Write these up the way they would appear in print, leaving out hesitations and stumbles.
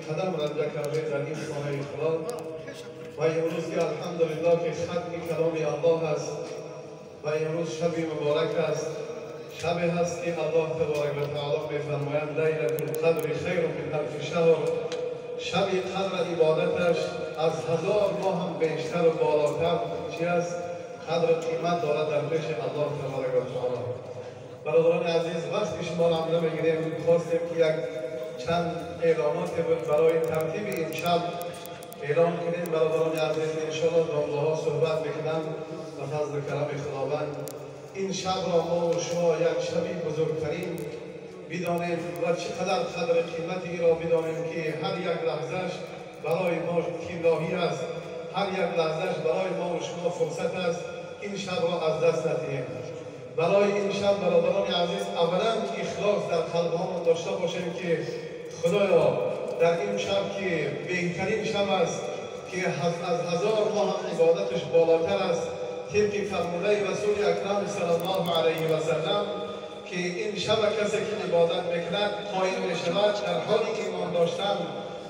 قدم رنجه کرده در این خانه خدا و امروز که الحمدلله که ختم کلام الله است و امروز شب مبارک است، شبی هست که الله تبارک و تعالی می‌فرمایند لیلة القدر خیر من الف شهر. شب قدر عبادتش از 1000 ماه هم بیشتر و بالاتر چی است؟ قدر قیمت دارد در پیش الله تبارک و تعالی. برادران عزیز، وقتی شما را هم نمیگیریم، خواستیم که یک چند اعلانات بود برای ترتیب این شب اعلان کنیم. برادران عزیز انشاءالله دامده ها صحبت میکنند و فضل کرم خداوند این شب را ما و شما یک شبی بزرگترین بدانیم و چقدر قدر قیمتی را بدانیم که هر یک لحظهش برای ما تیمراهی است، هر یک لحظهش برای ما و شما فرصت است. این شب را از دست ندهیم. برای این شب برادران عزیز اولا اخلاص در قلب‌هامون داشته باشیم که خدایا در این شب که بهترین شب است که از 1000 ماه هم عبادتش بالاتر است، طبق فرموده رسول اکرم صلی الله علیه و سلم که این شب کسی که عبادت میکند قائم میشود در حالی ایمان داشتن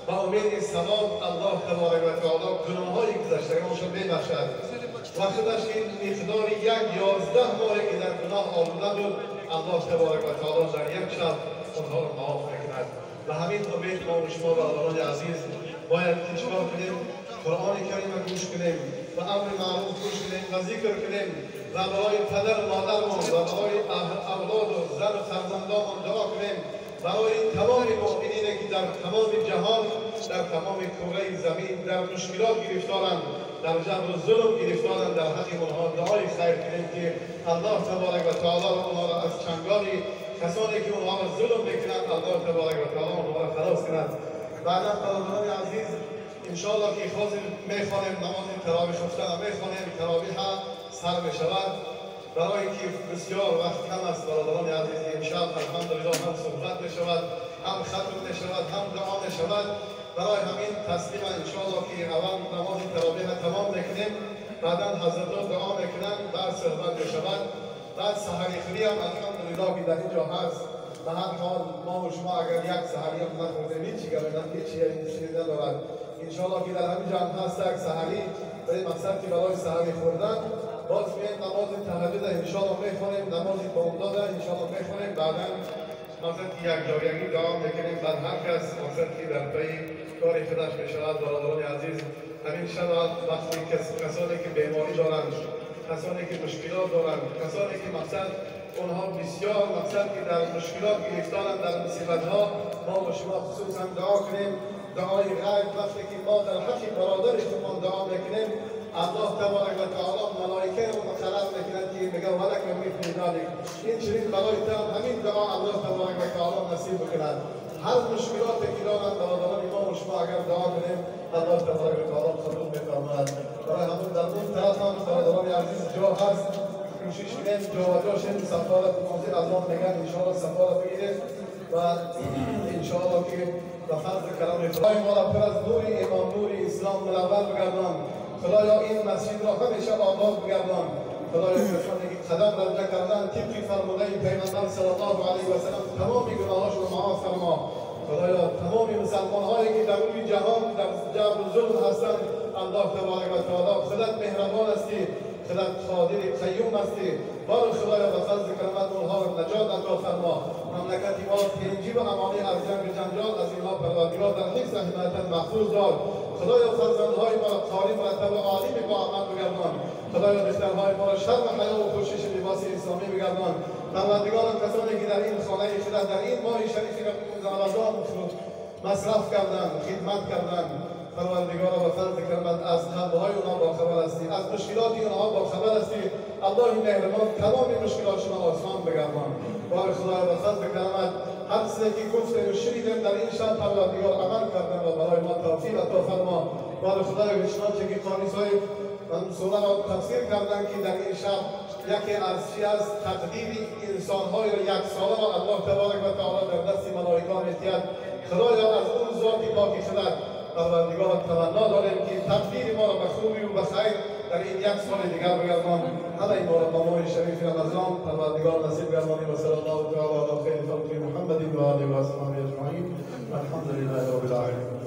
و امید ثواب الله تبارک و تعالی گناه‌های گذشتگانش را میبخشد و خودش این مقدار 11 ماهی که در گناه آلوده بود الله تبارک و تعالی در یک شب اونها را معاف میکند. و همین امید ما و شما برادران عزیز باید که چیکار کنیم؟ قرآن کریم را گوش کنیم و امر معروف گوش کنیم و ذکر کنیم و برای پدر و مادرمان و برای اولاد و زن و فرزندانمان دعا کنیم، برای تمام مؤمنینی که در تمام جهان در تمام کره زمین در مشکلات گرفتارند، در جبر و ظلم گرفتارند، در حق آنها دعای خیر کنیم که الله تبارک و تعالی آنها را از چنگال کسانی که آنها را ظلم میکنند الله تبارک و تعالی آنها را خلاص کند. بعدا برادران عزیز انشاءالله که خواهد میخوانیم نماز تراویح خفتن میخوانیم، تراویح سر میشود برای که بسیار وقت کم است. برادران عزیز امشب الحمدلله هم صحبت میشود، هم ختم میشود، هم دعا میشود. برای همین تسلیم انشاءالله که اول نماز تراویح تمام میکنیم، بعدا حضرت دعا میکنند، بعد صحبت میشود، بعد سحری خوری هم الحمدلله که در اینجا هست. به هر حال ما و شما اگر یک سحری هم نخوردیم هیچی گردن هیچی چیزی ندارد. انشاءالله که در همینجا هم هست یک سحری برای مقصد که برای سحری خوردن باز میایم نماز تهجد انشاءالله میخوانیم، نماز بامداد انشاءالله میخوانیم، بعدا مقصد که یک جایگی دعا میکنیم. بعد هر کس مقصد که در پی کار خودش میشود. برادران عزیز همین شب وقتی کسانی که بیماری دارند، کسانی که مشکلات دارند، کسانی که مقصد اونها بسیار مقصد که در مشکلات گرفتارند، در مصیبت‌ها، ما و شما خصوصا دعا کنیم. دعای غیب وقتی که ما در حق برادرشمان دعا میکنیم الله تبارک و تعالی ملائکه رو مخلط میکند که میگه ولک مثل ذلک، این چنین برای تو همین دعا الله تبارک و تعالی نصیب بکند. هر مشکلاتی که دارند برادران ما و شما اگر دعا کنیم الله تبارک و تعالی قبول میفرماید. برای همون در اون طرف هم برادران عزیز جا هست، کوشش کنیم جا و جاشیم سفارت منزل از آن میگن انشاءالله سفارت بگیریم و انشاءالله که به فضل کرم خدای ما را پر از نور ایمان، نور اسلام منور بگردان. خدایا این مسجد را همیشه آباد بگردان. خدایا کسانی که قدم رنجه کردن طبق فرموده پیغمبر صلی الله علیه و سلم تمام گناهاشون را معاف فرما. خدایا تمام مسلمان هایی که در روی جهان در جبر و ظلم هستند الله تبارک و تعالی خودت مهربان هستی، خودت قادر قیوم هستی. بار خدایا به فضل کرمت اونها را نجات عطا فرما. مملکتی ما پرنجی و امانی از جنگ و جنجال از اینها پروردگار در حفظ و حمایتت محفوظ دار. خدایا فرزندهای ما را قاری مرتب و عالم با عمل بگردان. خدایا دخترهای ما را شرم و حیا و کوشش لباس اسلامی بگردان. پروردگار کسانی که در این خانه خودت در این ماه شریف رمضان مصرف کردند، خدمت کردند، پروردگار و فضل کرمت از قلب‌های اونها با خبر هستی، از مشکلات اونها با خبر هستی. الله مهربان تمام مشکلاتشون را آسان بگردان. بار خدا و فضل کرمت هر چیزی که گفتیم و شنیدیم در این شب پروردگار عمل کردن و برای ما توفیق عطا فرما. بار خدا و چنانچه که قاری صاحب سوره را تفسیر کردند که در این شب یکی از تقدیر انسان‌های یک ساله را الله تبارک و تعالی در دست ملائکه می‌دهد. خدایا از اون ذات پاکی خودت پروردگار تمنا داریم که تقدیر ما را به خوبی و به خیر در این یک سال دیگر بگردان. همه ما را به ماه شریف رمضان پروردگار نصیب گردانی و صلی الله تعالی علی خیر خلق محمد و آله و اصحابه اجمعین. الحمدلله رب العالمین.